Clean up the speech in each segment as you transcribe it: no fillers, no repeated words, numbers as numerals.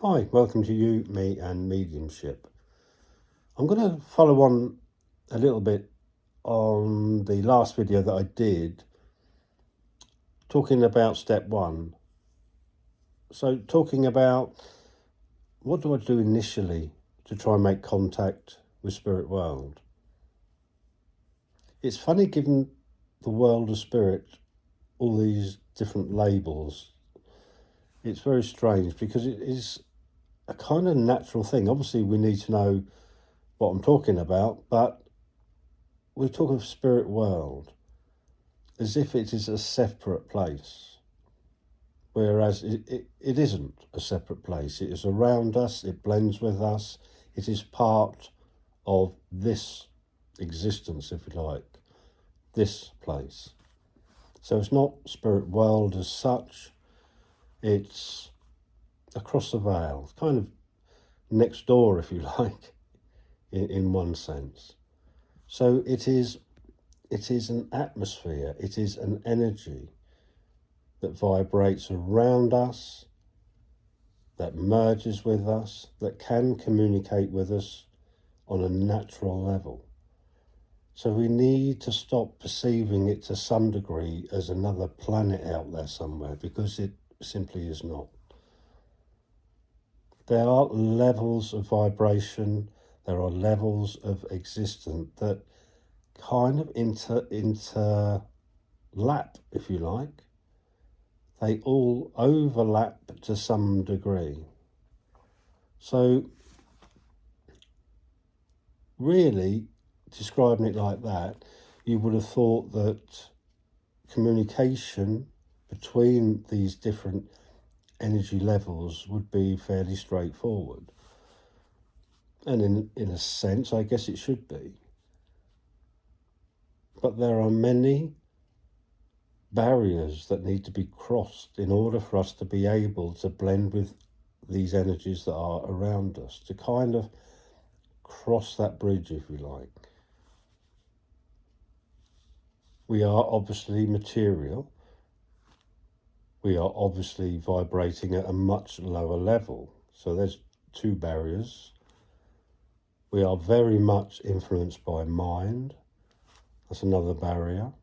Hi, welcome to You, Me and Mediumship. I'm going to follow on a little bit on the last video that I did talking about step one. So talking about what do I do initially to try and make contact with spirit world. It's funny given the world of spirit all these different labels. It's very strange because it is a kind of natural thing. Obviously we need to know what I'm talking about, but we talk of spirit world as if it is a separate place, whereas it isn't a separate place. It is around us, it blends with us, it is part of this existence, if you like, this place. So it's not spirit world as such, it's across the veil, kind of next door, if you like, in one sense. So it is an atmosphere, it is an energy that vibrates around us, that merges with us, that can communicate with us on a natural level. So we need to stop perceiving it to some degree as another planet out there somewhere, because it simply is not. There are levels of vibration, there are levels of existence that kind of interlap, if you like. They all overlap to some degree. So really, describing it like that, you would have thought that communication between these different energy levels would be fairly straightforward. And in a sense, I guess it should be. But there are many barriers that need to be crossed in order for us to be able to blend with these energies that are around us, to kind of cross that bridge, if you like. We are obviously material. We are obviously vibrating at a much lower level. So there's two barriers. We are very much influenced by mind. That's another barrier.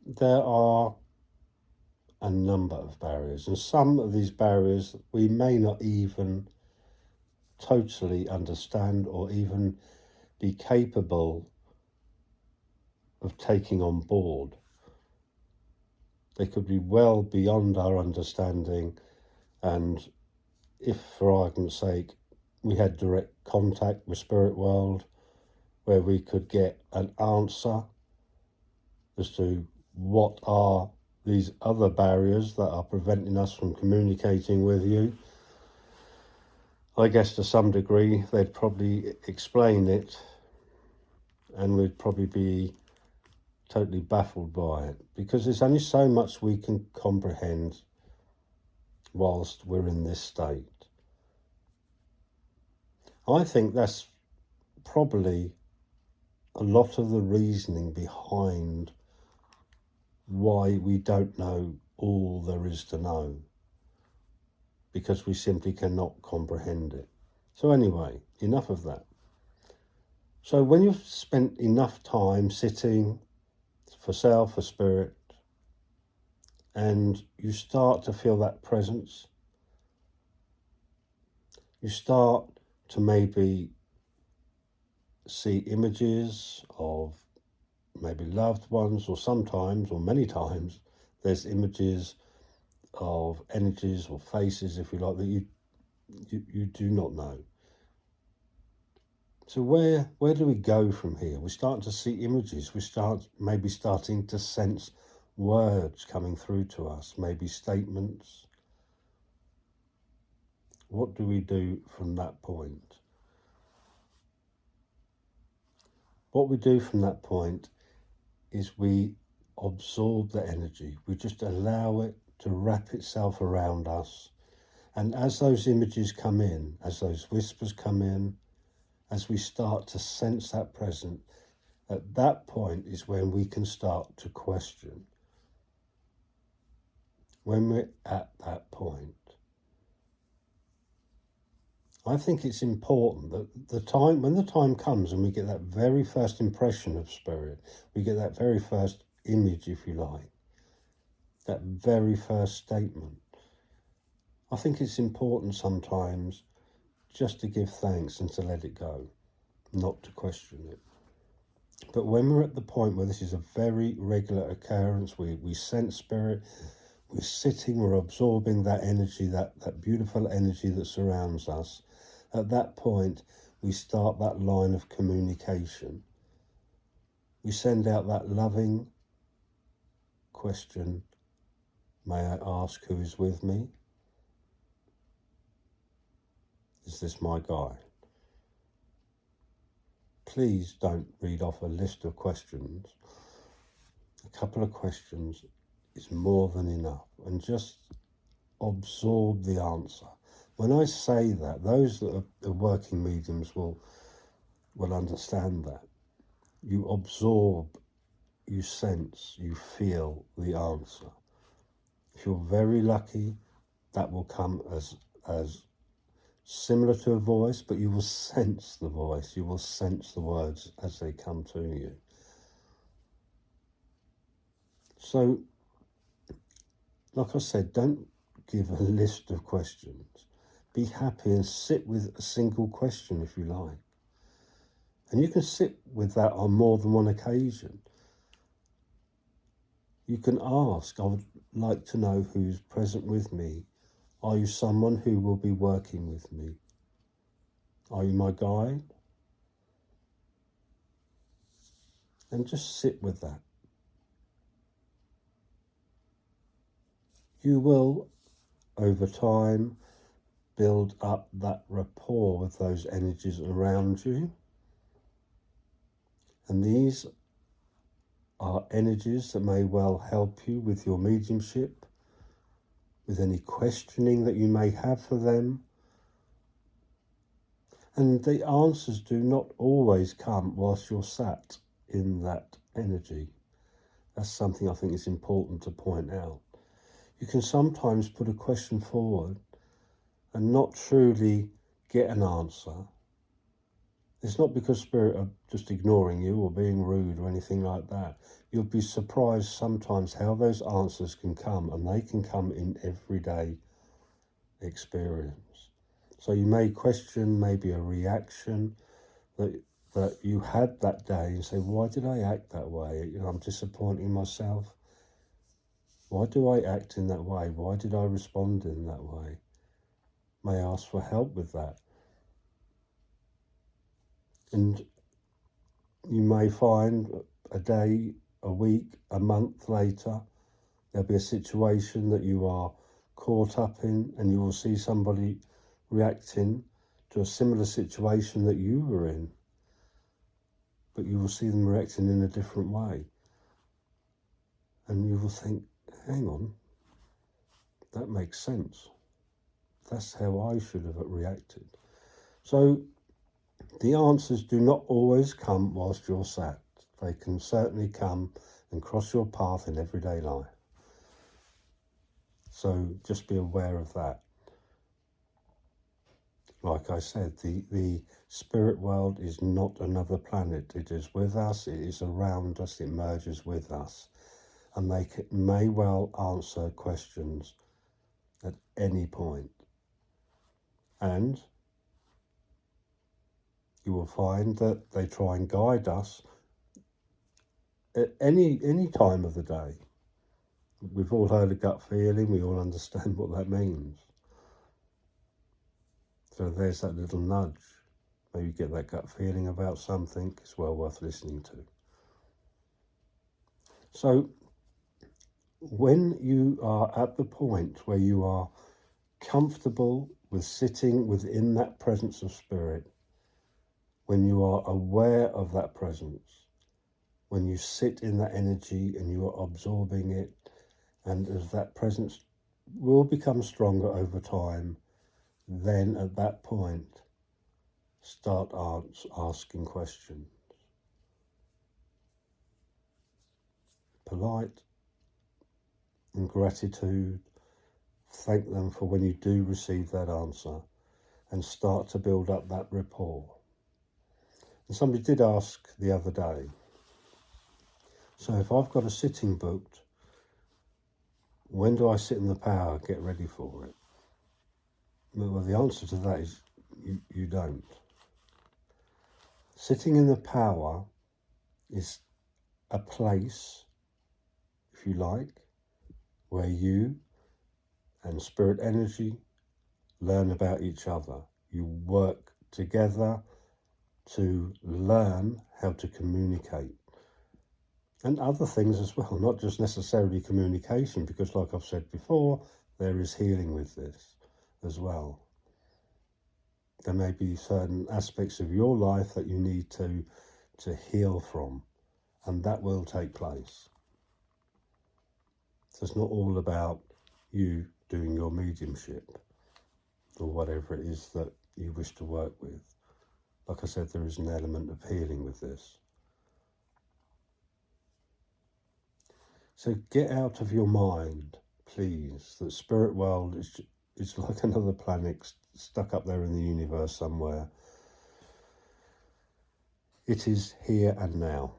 There are a number of barriers, and some of these barriers we may not even totally understand or even be capable of taking on board. They could be well beyond our understanding, and if, for argument's sake, we had direct contact with spirit world where we could get an answer as to what are these other barriers that are preventing us from communicating with you, I guess to some degree they'd probably explain it and we'd probably be totally baffled by it, because there's only so much we can comprehend whilst we're in this state. I think that's probably a lot of the reasoning behind why we don't know all there is to know, because we simply cannot comprehend it. So anyway, enough of that. So when you've spent enough time sitting for self, for spirit, and you start to feel that presence, you start to maybe see images of maybe loved ones, or sometimes, or many times, there's images of energies or faces, if you like, that you do not know. So where do we go from here? We start to see images. We start maybe starting to sense words coming through to us, maybe statements. What do we do from that point? What we do from that point is we absorb the energy. We just allow it to wrap itself around us. And as those images come in, as those whispers come in, as we start to sense that presence, at that point is when we can start to question. When we're at that point, I think it's important that when the time comes and we get that very first impression of spirit, we get that very first image, if you like, that very first statement. I think it's important sometimes just to give thanks and to let it go, not to question it. But when we're at the point where this is a very regular occurrence, we sense spirit, we're sitting, we're absorbing that energy, that beautiful energy that surrounds us. At that point, we start that line of communication. We send out that loving question, may I ask who is with me? Is this my guide? Please don't read off a list of questions. A couple of questions is more than enough, and just absorb the answer. When I say that, those that are working mediums will understand that. You absorb, you sense, you feel the answer. If you're very lucky, that will come as similar to a voice, but you will sense the voice, you will sense the words as they come to you. So, like I said, don't give a list of questions. Be happy and sit with a single question if you like. And you can sit with that on more than one occasion. You can ask, I would like to know who's present with me. Are you someone who will be working with me? Are you my guide? And just sit with that. You will, over time, build up that rapport with those energies around you. And these are energies that may well help you with your mediumship, with any questioning that you may have for them. And the answers do not always come whilst you're sat in that energy. That's something I think is important to point out. You can sometimes put a question forward and not truly get an answer. It's not because spirit are just ignoring you or being rude or anything like that. You'll be surprised sometimes how those answers can come, and they can come in everyday experience. So you may question maybe a reaction that you had that day and say, why did I act that way? I'm disappointing myself. Why do I act in that way? Why did I respond in that way? May I ask for help with that? And you may find a day, a week, a month later, there'll be a situation that you are caught up in, and you will see somebody reacting to a similar situation that you were in, but you will see them reacting in a different way. And you will think, hang on, that makes sense. That's how I should have reacted. So the answers do not always come whilst you're sat. They can certainly come and cross your path in everyday life. So just be aware of that. Like I said, the spirit world is not another planet. It is with us, it is around us, it merges with us. And they may well answer questions at any point. And you will find that they try and guide us at any time of the day. We've all heard a gut feeling, we all understand what that means. So there's that little nudge. Maybe get that gut feeling about something, it's well worth listening to. So when you are at the point where you are comfortable with sitting within that presence of spirit, when you are aware of that presence, when you sit in that energy and you are absorbing it, and as that presence will become stronger over time, then at that point, start asking questions. Polite, in gratitude, thank them for when you do receive that answer, and start to build up that rapport. And somebody did ask the other day, so if I've got a sitting booked, when do I sit in the power, get ready for it? Well, the answer to that is you don't. Sitting in the power is a place, if you like, where you and spirit energy learn about each other. You work together to learn how to communicate. And other things as well, not just necessarily communication, because like I've said before, there is healing with this as well. There may be certain aspects of your life that you need to heal from, and that will take place. So it's not all about you doing your mediumship or whatever it is that you wish to work with. Like I said, there is an element of healing with this. So get out of your mind, please. The spirit world is like another planet stuck up there in the universe somewhere. It is here and now.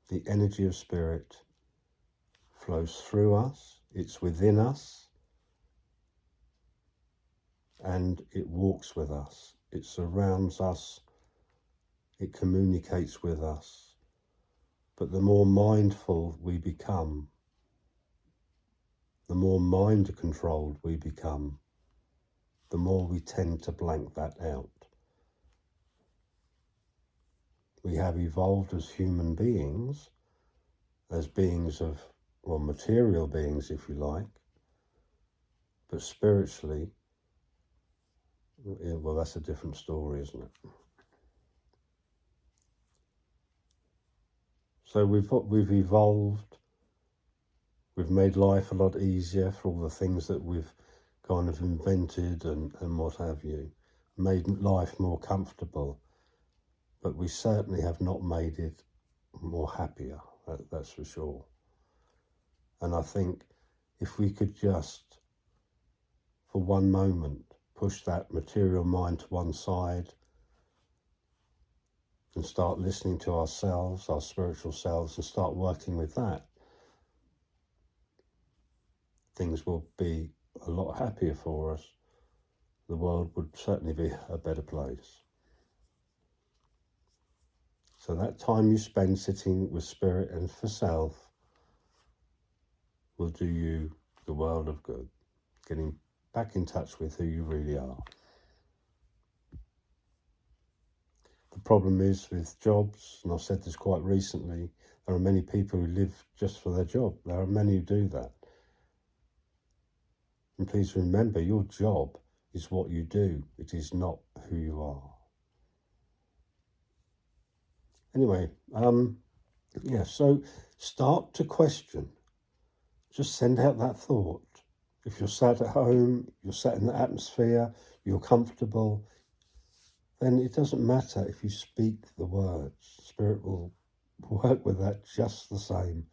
The energy of spirit flows through us, it's within us, and it walks with us. It surrounds us, it communicates with us. But the more mindful we become, the more mind-controlled we become, the more we tend to blank that out. We have evolved as human beings, as beings of, well, material beings, if you like, but spiritually, well, that's a different story, isn't it? So we've evolved, we've made life a lot easier for all the things that we've kind of invented and what have you, made life more comfortable, but we certainly have not made it more happier, that's for sure. And I think if we could just, for one moment, push that material mind to one side and start listening to ourselves, our spiritual selves, and start working with that, things will be a lot happier for us. The world would certainly be a better place. So that time you spend sitting with spirit and for self will do you the world of good, getting back in touch with who you really are. The problem is with jobs, and I've said this quite recently, there are many people who live just for their job. There are many who do that. And please remember, your job is what you do. It is not who you are. Anyway, so start to question. Just send out that thought. If you're sat at home, you're sat in the atmosphere, you're comfortable, then it doesn't matter if you speak the words. Spirit will work with that just the same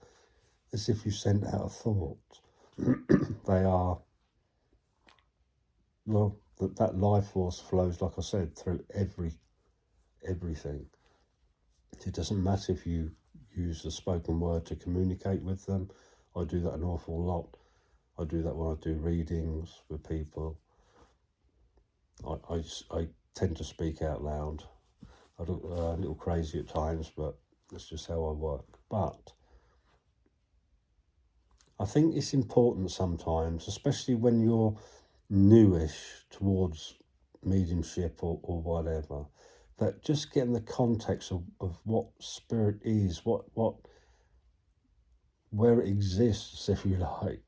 as if you sent out a thought. They are, well, that life force flows, like I said, through everything. It doesn't matter if you use the spoken word to communicate with them. I do that an awful lot. I do that when I do readings with people. I tend to speak out loud. I look a little crazy at times, but that's just how I work. But I think it's important sometimes, especially when you're newish towards mediumship or whatever, that just getting the context of what spirit is, where it exists, if you like.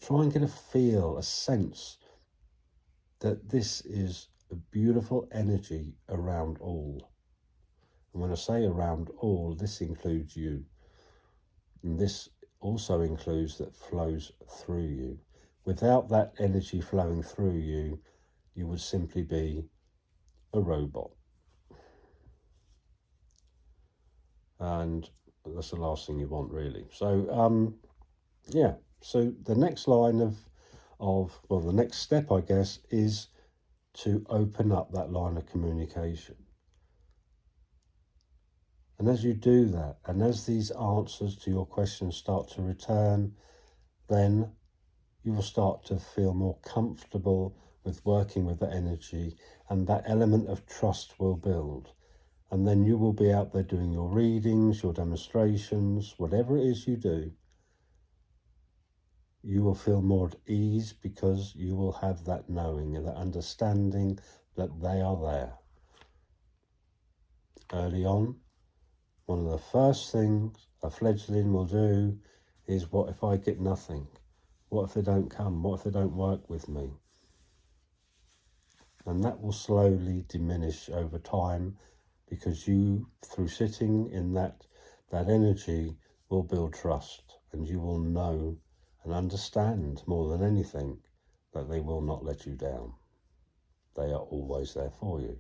Try and get a feel, a sense that this is a beautiful energy around all. And when I say around all, this includes you. And this also includes that flows through you. Without that energy flowing through you, you would simply be a robot. And that's the last thing you want, really. So, So the next line the next step, I guess, is to open up that line of communication. And as you do that, and as these answers to your questions start to return, then you will start to feel more comfortable with working with the energy, and that element of trust will build. And then you will be out there doing your readings, your demonstrations, whatever it is you do. You will feel more at ease because you will have that knowing and that understanding that they are there. Early on, one of the first things a fledgling will do is, what if I get nothing? What if they don't come? What if they don't work with me? And that will slowly diminish over time, because you, through sitting in that energy, will build trust, and you will know and understand more than anything that they will not let you down. They are always there for you.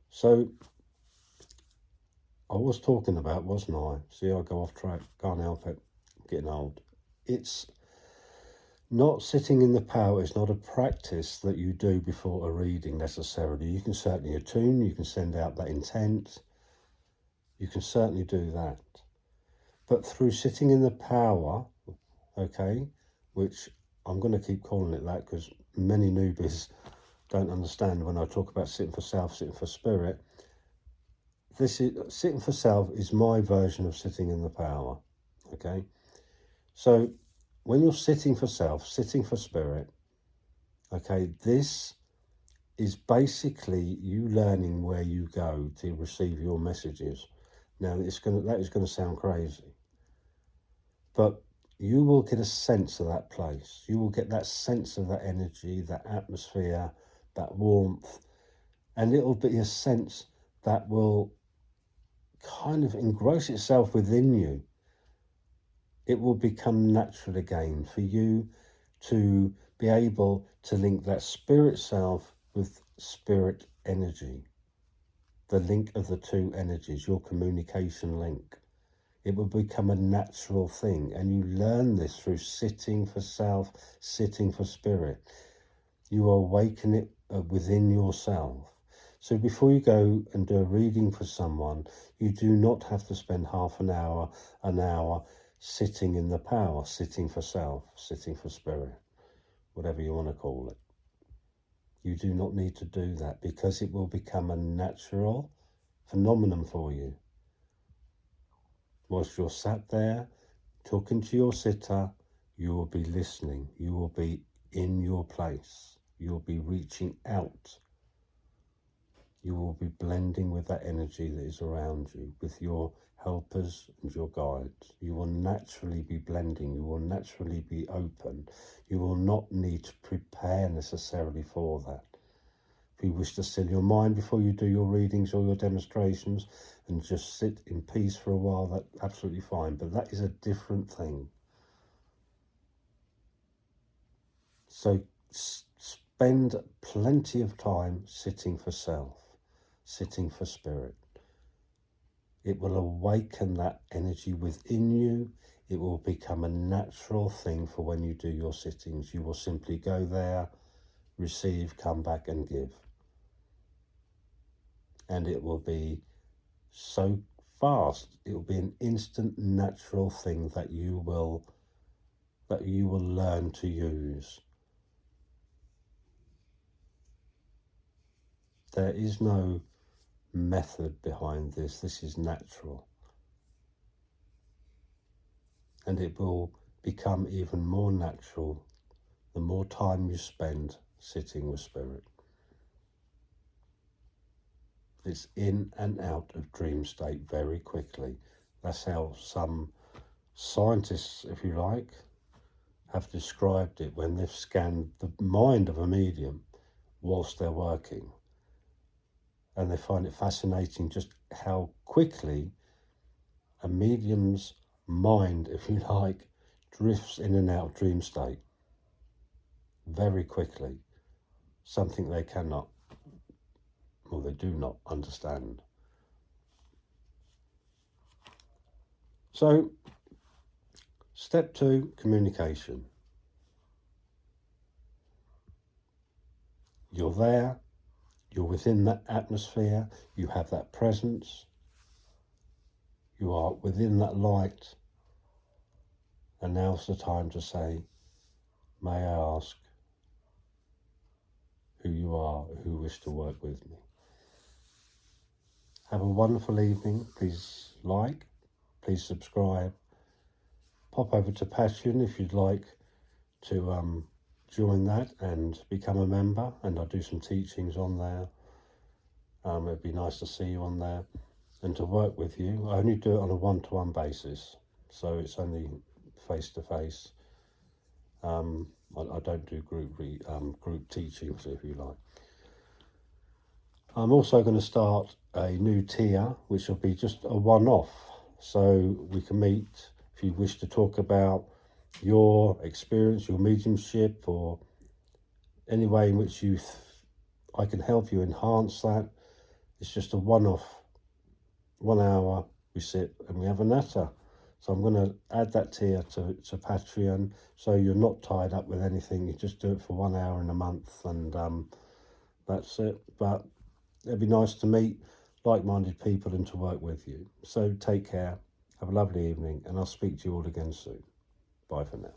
So I was talking about, wasn't I? See, I go off track, can't help it, getting old. It's not sitting in the power is not a practice that you do before a reading necessarily. You can certainly attune, you can send out that intent, you can certainly do that. But through sitting in the power, okay, which I'm going to keep calling it that because many newbies don't understand when I talk about sitting for self, sitting for spirit. This is sitting for self is my version of sitting in the power, okay? So when you're sitting for self, sitting for spirit, okay, this is basically you learning where you go to receive your messages. Now, that is going to sound crazy, but you will get a sense of that place. You will get that sense of that energy, that atmosphere, that warmth, and it will be a sense that will kind of engross itself within you. It will become natural again for you to be able to link that spirit self with spirit energy, the link of the two energies, your communication link. It will become a natural thing, and you learn this through sitting for self, sitting for spirit. You awaken it within yourself. So before you go and do a reading for someone, you do not have to spend half an hour sitting in the power, sitting for self, sitting for spirit, whatever you want to call it. You do not need to do that, because it will become a natural phenomenon for you. Whilst you're sat there talking to your sitter, you will be listening. You will be in your place. You will be reaching out. You will be blending with that energy that is around you, with your helpers and your guides. You will naturally be blending. You will naturally be open. You will not need to prepare necessarily for that. If you wish to still your mind before you do your readings or your demonstrations and just sit in peace for a while, that's absolutely fine. But that is a different thing. So spend plenty of time sitting for self, sitting for spirit. It will awaken that energy within you. It will become a natural thing for when you do your sittings. You will simply go there, receive, come back and give. And it will be so fast. It will be an instant natural thing that you will learn to use. There is no method behind this. This is natural. And it will become even more natural the more time you spend sitting with spirit. It's in and out of dream state very quickly. That's how some scientists, if you like, have described it when they've scanned the mind of a medium whilst they're working. And they find it fascinating just how quickly a medium's mind, if you like, drifts in and out of dream state very quickly. Something they cannot, or they do not understand. So Step 2, communication. You're there, you're within that atmosphere, you have that presence, you are within that light, and now's the time to say, may I ask who you are, who wish to work with me. Have a wonderful evening. Please like, please subscribe. Pop over to Patreon if you'd like to join that and become a member, and I'll do some teachings on there. It'd be nice to see you on there and to work with you. I only do it on a one-to-one basis, so it's only face-to-face. I don't do group teachings, if you like. I'm also going to start a new tier, which will be just a one-off, so we can meet if you wish to talk about your experience, your mediumship, or any way in which I can help you enhance that. It's just a one-off, 1 hour, we sit and we have a natter. So I'm going to add that tier to Patreon, so you're not tied up with anything. You just do it for 1 hour in a month, and that's it. But it'd be nice to meet like-minded people and to work with you. So take care, have a lovely evening, and I'll speak to you all again soon. Bye for now.